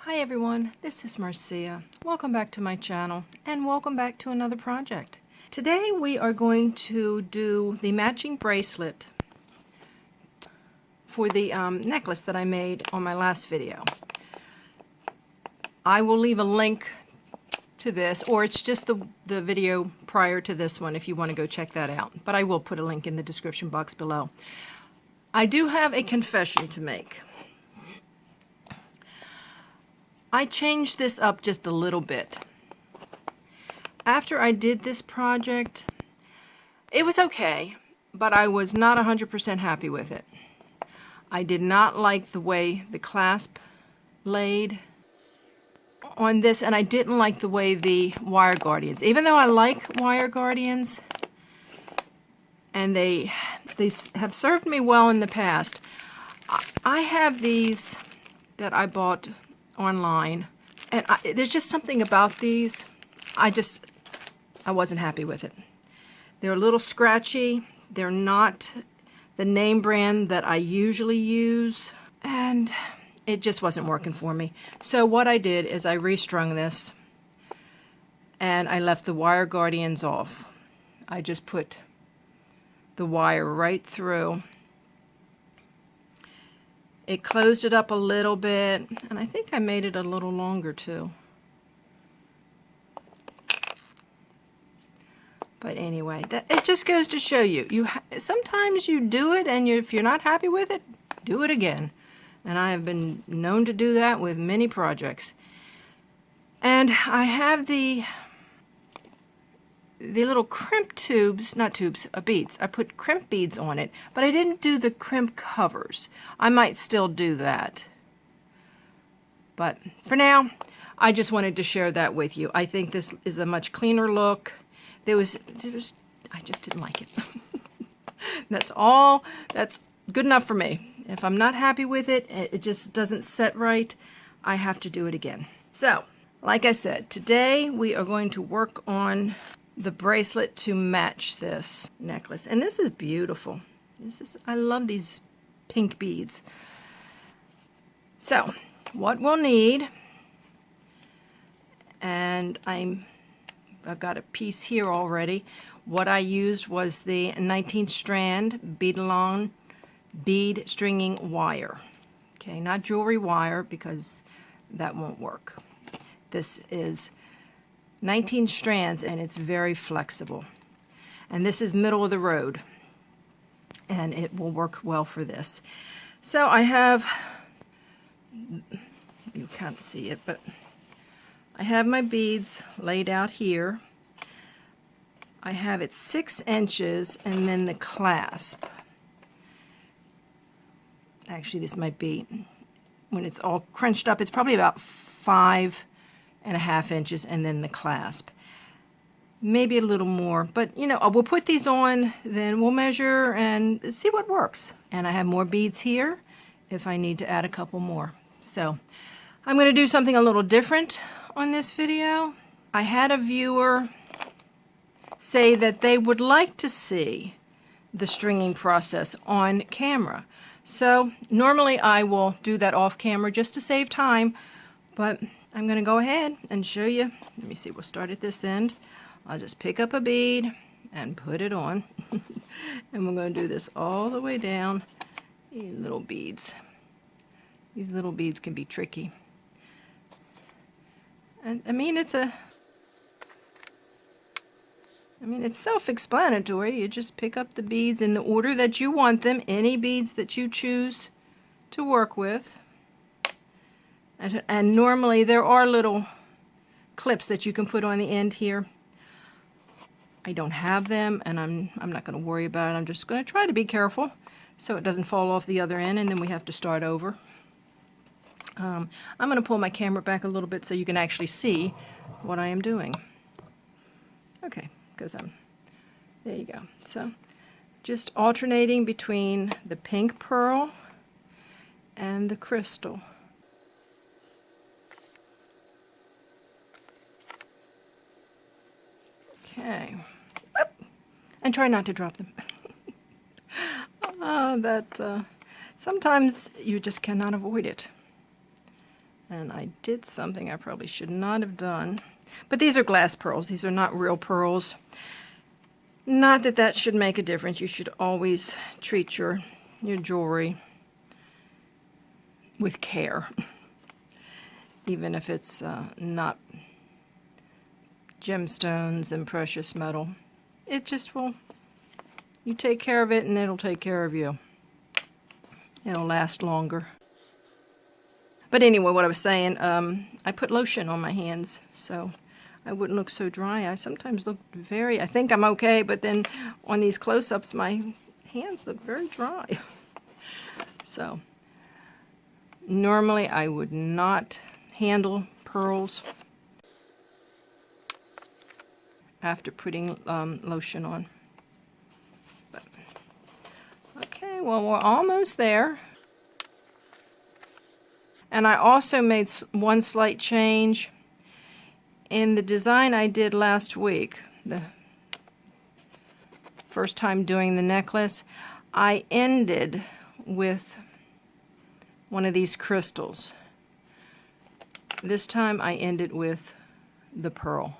Hi everyone, this is Marcia. Welcome back to my channel and welcome back to another project. Today we are going to do the matching bracelet for the necklace that I made on my last video. I will leave a link to this, or it's just the video prior to this one if you want to go check that out. But I will put a link in the description box below. I do have a confession to make. I changed this up just a little bit. After I did this project, it was okay, but I was not 100% happy with it. I did not like the way the clasp laid on this, and I didn't like the way the wire guardians, even though I like wire guardians, and they have served me well in the past. I have these that I bought online, and there's just something about these. I wasn't happy with it. They're a little scratchy. They're not the name brand that I usually use, and it just wasn't working for me. So what I did is I restrung this and I left the wire guardians off. I just put the wire right through. It closed it up a little bit, and I think I made it a little longer too. But anyway, it just goes to show you, sometimes you do it, and if you're not happy with it, do it again. And I have been known to do that with many projects. And I have the little crimp tubes, not tubes, beads. I put crimp beads on it, but I didn't do the crimp covers. I might still do that. But for now, I just wanted to share that with you. I think this is a much cleaner look. I just didn't like it. That's all. That's good enough for me. If I'm not happy with it, it just doesn't set right, I have to do it again. So, like I said, today we are going to work on the bracelet to match this necklace. And this is beautiful. I love these pink beads. So, what we'll need, and I've got a piece here already. What I used was the 19th strand bead-along bead stringing wire. Okay, not jewelry wire, because that won't work. This is 19 strands, and it's very flexible. And this is middle of the road, and it will work well for this. So I have, you can't see it, but I have my beads laid out here. I have it 6 inches, and then the clasp. Actually, this might be, when it's all crunched up, it's probably about 5.5 inches, and then the clasp. Maybe a little more, but you know, we'll put these on, then we'll measure and see what works. And I have more beads here if I need to add a couple more. So I'm going to do something a little different on this video. I had a viewer say that they would like to see the stringing process on camera. So normally I will do that off camera just to save time, but I'm going to go ahead and show you. Let me see, we'll start at this end. I'll just pick up a bead and put it on. And we're going to do this all the way down. These little beads. These little beads can be tricky. And I mean, it's self-explanatory. You just pick up the beads in the order that you want them, any beads that you choose to work with. And normally there are little clips that you can put on the end here. I don't have them, and I'm not going to worry about it. I'm just going to try to be careful so it doesn't fall off the other end, and then we have to start over. I'm going to pull my camera back a little bit so you can actually see what I am doing. Okay. Because there you go. So just alternating between the pink pearl and the crystal. Okay. And try not to drop them. Sometimes you just cannot avoid it. And I did something I probably should not have done. But these are glass pearls. These are not real pearls. Not that that should make a difference. You should always treat your jewelry with care. Even if it's not gemstones and precious metal. It just will, you take care of it and it'll take care of you. It'll last longer. But anyway, what I was saying, I put lotion on my hands so I wouldn't look so dry. I sometimes look I think I'm okay, but then on these close-ups my hands look very dry. So normally I would not handle pearls after putting lotion on. But, okay, well, we're almost there. And I also made one slight change in the design I did last week, the first time doing the necklace. I ended with one of these crystals. This time I ended with the pearl.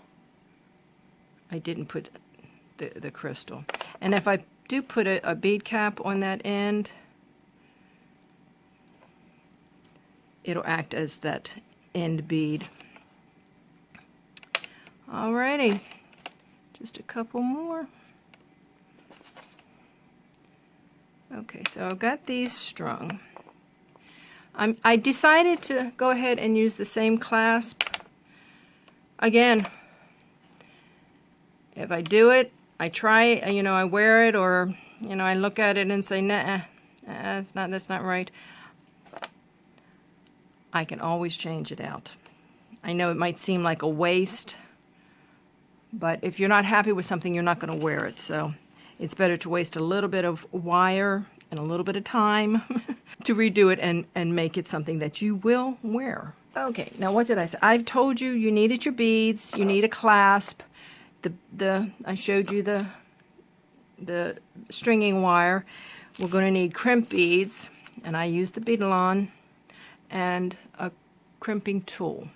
I didn't put the crystal. And if I do put a bead cap on that end, it'll act as that end bead. Alrighty, just a couple more. Okay, so I've got these strung. I decided to go ahead and use the same clasp. Again, if I do it, I try it, you know, I wear it, or, you know, I look at it and say, nah, that's not right. I can always change it out. I know it might seem like a waste, but if you're not happy with something, you're not going to wear it. So it's better to waste a little bit of wire and a little bit of time to redo it and make it something that you will wear. Okay, now what did I say? I've told you you needed your beads, you need a clasp. I showed you the stringing wire. We're going to need crimp beads, and I used the Beadalon, and a crimping tool.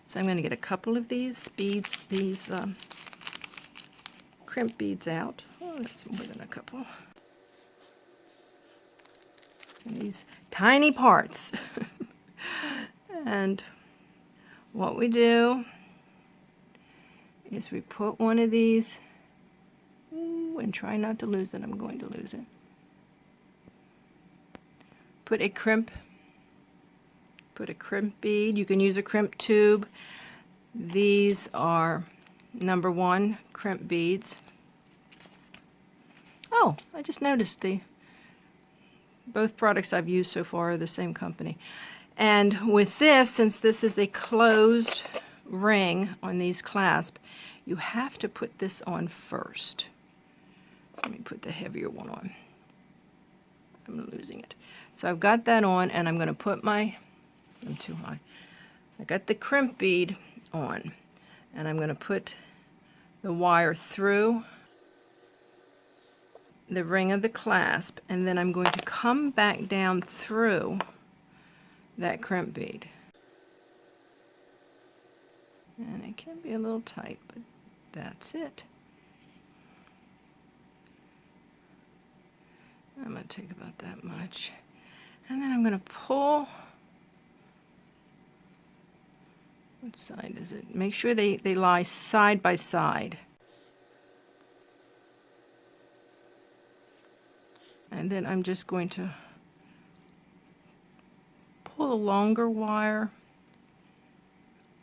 So I'm going to get a couple of these beads, these crimp beads out. Oh, that's more than a couple. And these tiny parts. And what we do is we put one of these, and try not to lose it. I'm going to lose it. Put a crimp bead. You can use a crimp tube. These are #1 crimp beads. Oh, I just noticed both products I've used so far are the same company. And with this, since this is a closed ring on these clasps, you have to put this on first. Let me put the heavier one on. I'm losing it. So I've got that on, and I'm going to put I'm too high. I got the crimp bead on, and I'm going to put the wire through the ring of the clasp, and then I'm going to come back down through that crimp bead. And it can be a little tight, but that's it. I'm going to take about that much. And then I'm going to pull. What side is it? Make sure they lie side by side. And then I'm just going to pull the longer wire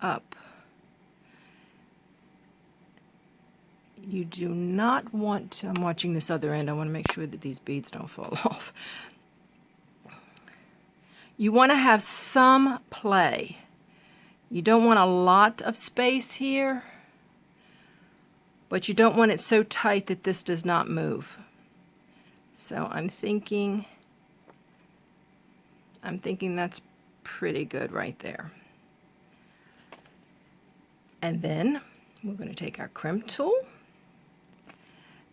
up. You do not want to, I'm watching this other end, I want to make sure that these beads don't fall off. You want to have some play. You don't want a lot of space here, but you don't want it so tight that this does not move. So I'm thinking that's pretty good right there. And then we're going to take our crimp tool,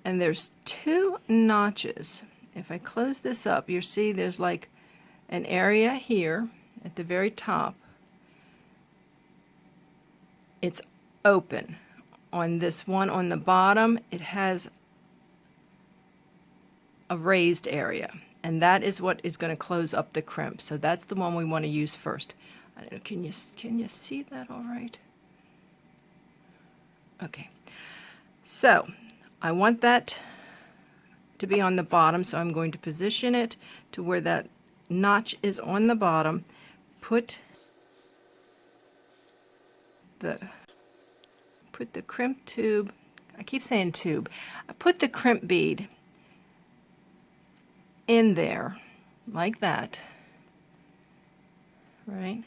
and there's 2 notches. If I close this up, you'll see there's like an area here, at the very top, it's open. On this one on the bottom, it has a raised area, and that is what is going to close up the crimp. So that's the one we want to use first. I don't know, can you see that all right? Okay, so I want that to be on the bottom, so I'm going to position it to where that notch is on the bottom. Put the crimp tube, I keep saying tube, I put the crimp bead in there like that, right?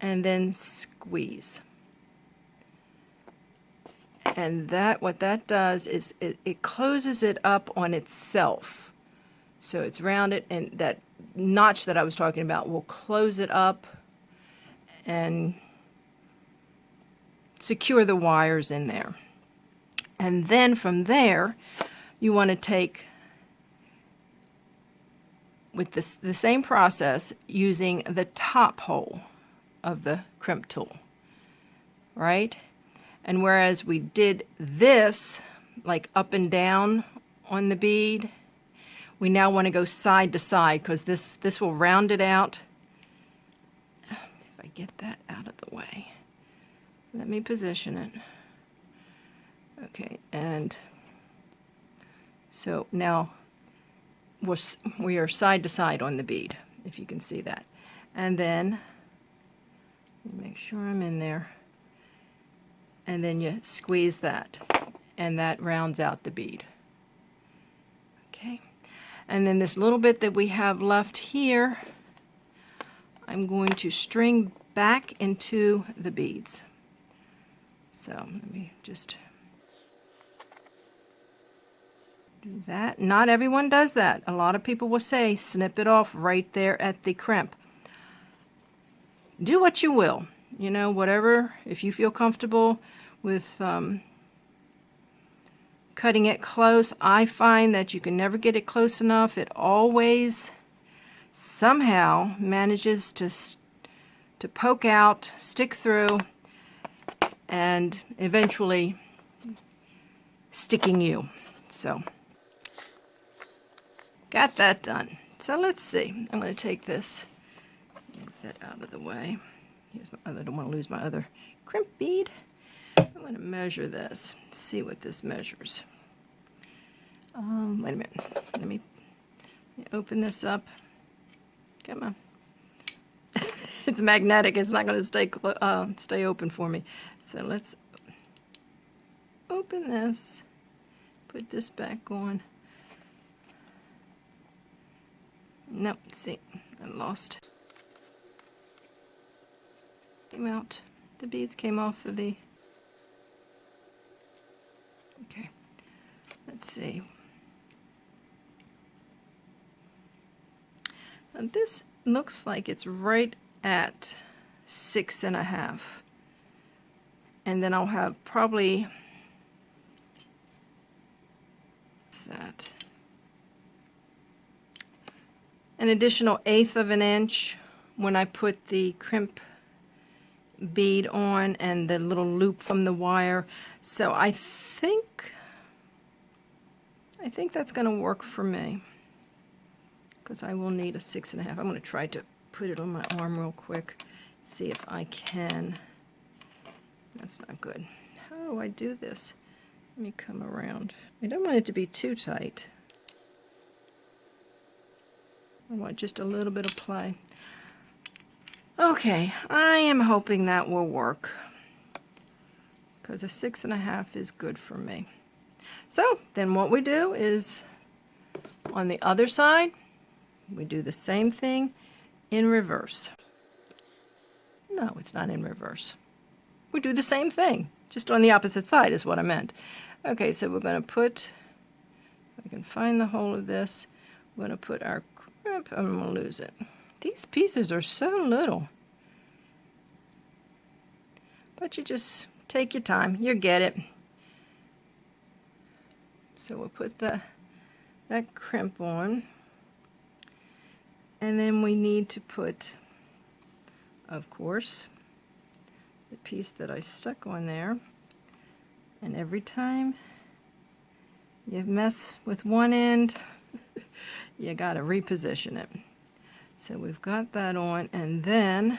And then squeeze. And that, what that does is it closes it up on itself. So it's rounded, and that notch that I was talking about will close it up and secure the wires in there. And then from there, you want to take, with the same process, using the top hole of the crimp tool, right? And whereas we did this, like up and down on the bead, we now want to go side to side, because this will round it out. If I get that out of the way. Let me position it. Okay, and so now we are side to side on the bead, if you can see that. And then, make sure I'm in there. And then you squeeze that, and that rounds out the bead. Okay, and then this little bit that we have left here, I'm going to string back into the beads. So let me just do that. Not everyone does that. A lot of people will say snip it off right there at the crimp. Do what you will. You know, whatever, if you feel comfortable with cutting it close. I find that you can never get it close enough. It always somehow manages to poke out, stick through, and eventually sticking you. So, got that done. So let's see. I'm going to take this, move that out of the way. Here's my other, I don't want to lose my other crimp bead. I'm going to measure this, see what this measures. Wait a minute. Let me open this up. Come on. It's magnetic. It's not going to stay open for me. So let's open this. Put this back on. Nope. See, I lost. Came out. The beads came off of the. Okay. Let's see. Now this looks like it's right at 6.5. And then I'll have probably, what's that? An additional 1/8 of an inch when I put the crimp bead on and the little loop from the wire. So I think that's going to work for me, because I will need a 6.5. I'm going to try to put it on my arm real quick, see if I can. That's not good. How do I do this? Let me come around. I don't want it to be too tight. I want just a little bit of play. Okay, I am hoping that will work, because a 6.5 is good for me. So then what we do is, on the other side, we do the same thing in reverse. No, it's not in reverse. We do the same thing, just on the opposite side is what I meant. Okay, so we're going to put, if I can find the hole of this, we're going to put our crimp, I'm going to lose it. These pieces are so little. But you just take your time, you get it. So we'll put that crimp on. And then we need to put of course, the piece that I stuck on there. And every time you mess with one end, you gotta reposition it. So we've got that on, and then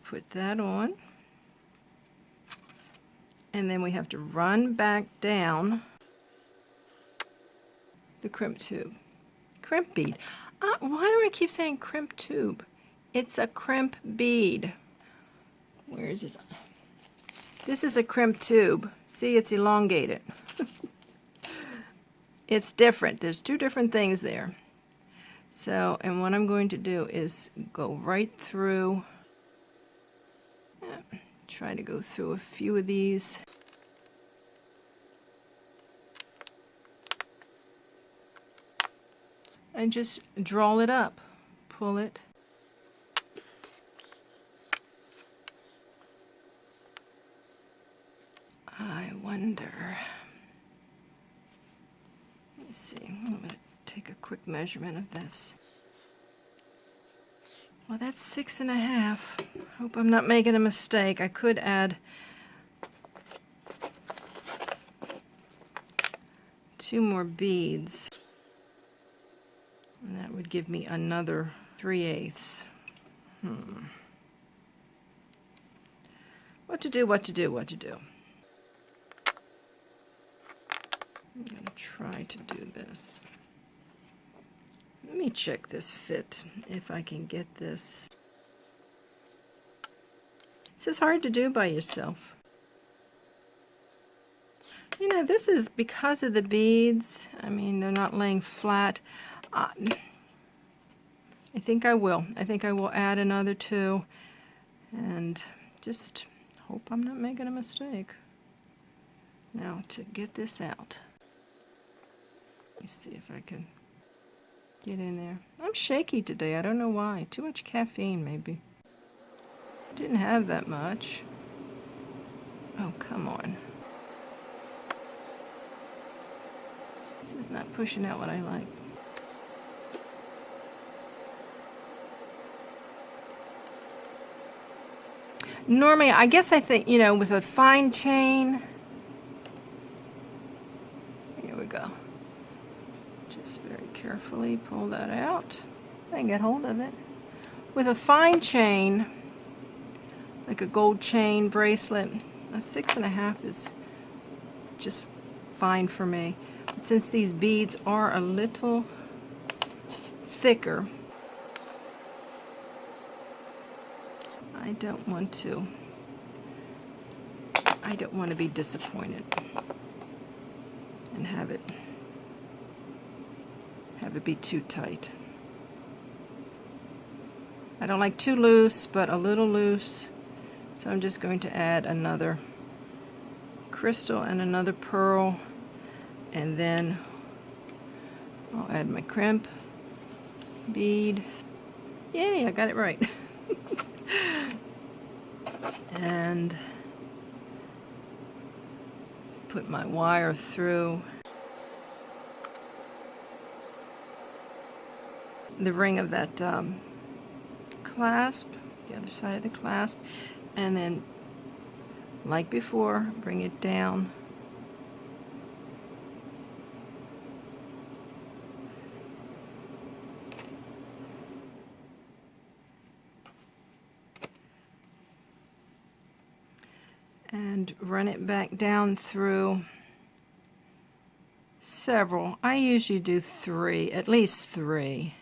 put that on. And then we have to run back down the crimp tube. Crimp bead. Why do I keep saying crimp tube? It's a crimp bead. Where is this? This is a crimp tube. See, it's elongated. It's different. There's two different things there. So, and what I'm going to do is go right through. Try to go through a few of these. And just draw it up. Pull it. I wonder. Let's see. I'm going to take a quick measurement of this. Well, that's 6.5. Hope I'm not making a mistake. I could add 2 more beads. And that would give me another 3/8. What to do, what to do, what to do. I'm going to try to do this. Let me check this fit, if I can get this. This is hard to do by yourself. You know, this is because of the beads. I mean, they're not laying flat. I think I will. I think I will add another 2 and just hope I'm not making a mistake. Now, to get this out. Let me see if I can get in there. I'm shaky today. I don't know why. Too much caffeine, maybe. Didn't have that much. Oh, come on. This is not pushing out what I like. Normally, I guess I think, you know, with a fine chain. Here we go. Just very carefully pull that out and get hold of it. With a fine chain, like a gold chain bracelet, a 6.5 is just fine for me. But since these beads are a little thicker, I don't want to be disappointed and have it be too tight. I don't like too loose, but a little loose. So I'm just going to add another crystal and another pearl, and then I'll add my crimp bead. Yay, I got it right. And put my wire through the ring of that clasp, the other side of the clasp, and then, like before, bring it down. And run it back down through several. I usually do 3, at least 3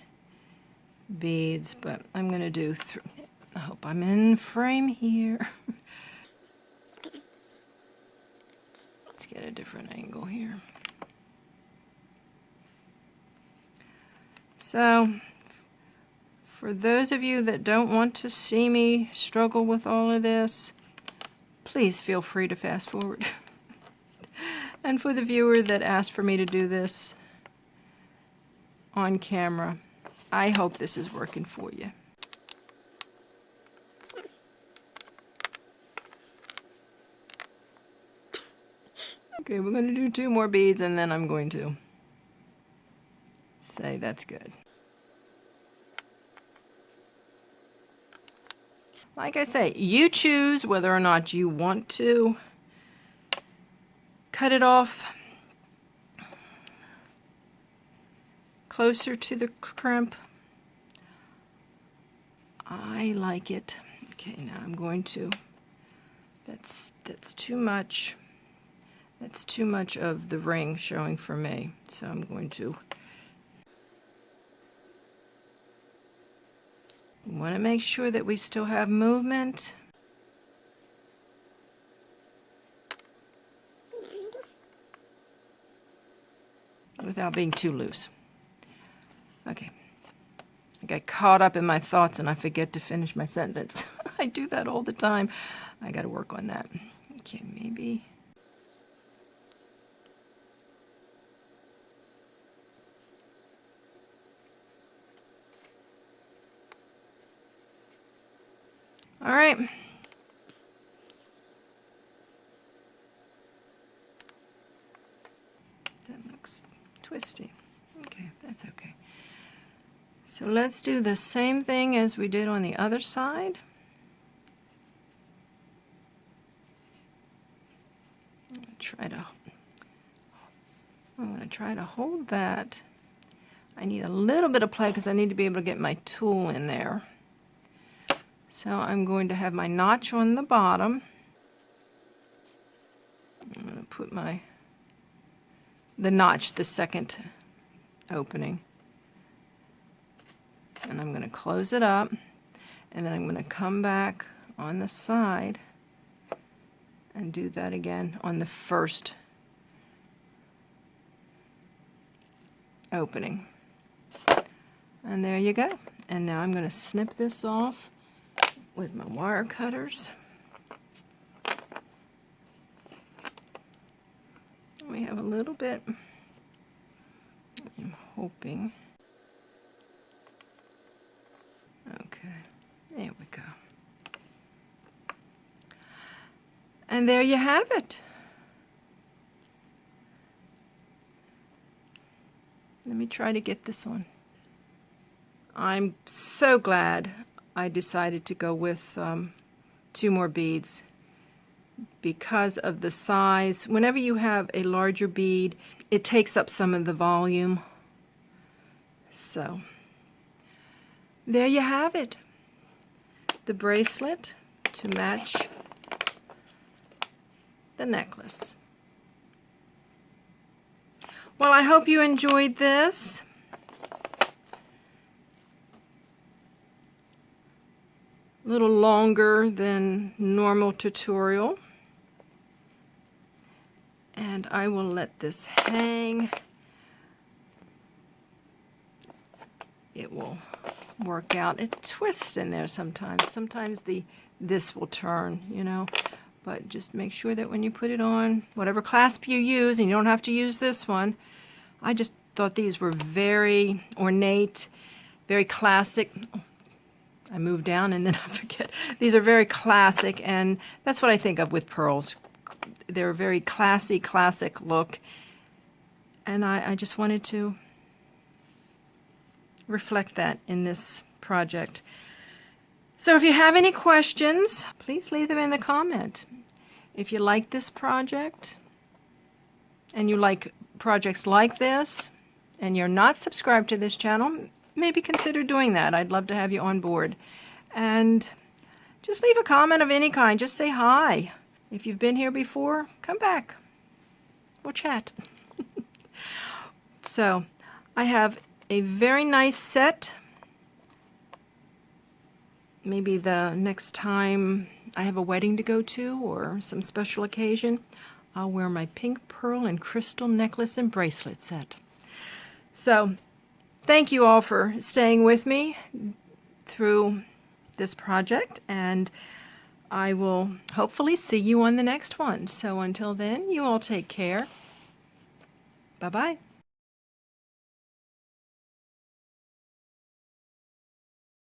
beads, but I'm going to do 3. I hope I'm in frame here. Let's get a different angle here. So, for those of you that don't want to see me struggle with all of this, please feel free to fast forward. And for the viewer that asked for me to do this on camera, I hope this is working for you. Okay, we're going to do 2 more beads, and then I'm going to say that's good. like I say, you choose whether or not you want to cut it off closer to the crimp. I like it. Okay, now I'm going to, that's too much. That's too much of the ring showing for me. So I'm going to want to make sure that we still have movement. Without being too loose. Okay. I get caught up in my thoughts and I forget to finish my sentence. I do that all the time. I got to work on that. Okay, maybe. All right. That looks twisty. Okay, that's okay. So let's do the same thing as we did on the other side. I'm going to try to hold that. I need a little bit of play because I need to be able to get my tool in there. So I'm going to have my notch on the bottom. I'm going to put the notch, the second opening. And I'm going to close it up, and then I'm going to come back on the side and do that again on the first opening. And there you go. And now I'm going to snip this off with my wire cutters. We have a little bit, I'm hoping. Okay, there we go. And there you have it. Let me try to get this one. I'm so glad I decided to go with 2 more beads because of the size. Whenever you have a larger bead, it takes up some of the volume. So there you have it. The bracelet to match the necklace. Well, I hope you enjoyed this. A little longer than normal tutorial. And I will let this hang. It will work out. It twists in there sometimes. Sometimes this will turn, you know. But just make sure that when you put it on, whatever clasp you use, and you don't have to use this one. I just thought these were very ornate, very classic. I move down and then I forget. These are very classic, and that's what I think of with pearls. They're a very classy, classic look. And I just wanted to reflect that in this project. So if you have any questions, please leave them in the comment. If you like this project and you like projects like this and you're not subscribed to this channel, maybe consider doing that. I'd love to have you on board. And just leave a comment of any kind. Just say hi. If you've been here before, come back. We'll chat. So I have a very nice set. Maybe the next time I have a wedding to go to or some special occasion, I'll wear my pink pearl and crystal necklace and bracelet set. So thank you all for staying with me through this project, and I will hopefully see you on the next one. So until then, you all take care. Bye-bye.